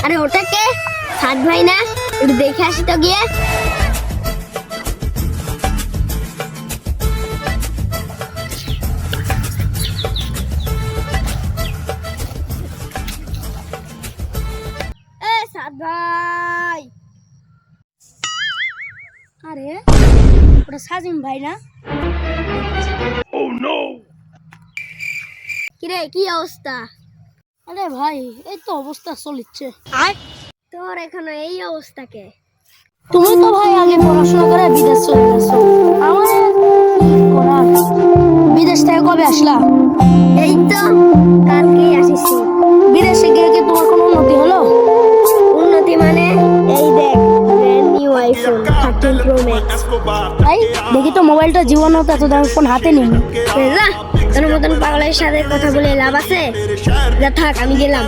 আরে ওটা কে? সাদ ভাই না? একটু দেখে আসি তো গিয়ে। এ সাদ ভাই, আরে ওটা সাজিম ভাই না? কিরে কি অবস্থা? আরে ভাই, এই তো অবস্থা চলিচ্ছে। তোর এখনো এই অবস্থাকে? তুমি তো ভাই আগে পড়াশোনা করে বিদেশ চলে গেছো, আমার কি করার? বিদেশ থেকে কবে আসলা? এই তো কালকেই আসিছি। বিদেশে গিয়ে কি তোমার কোনো উন্নতি হলো? উন্নতি মানে এই দেখ, brand new iPhone 13 pro max. ভাই দেখি তো মোবাইলটা, জীবনে তো এত দামি ফোন হাতে নিইনি। যা, তোর মতন পাগলের সাথে কথা বলে লাভ আছে? যা থাক, আমি গেলাম।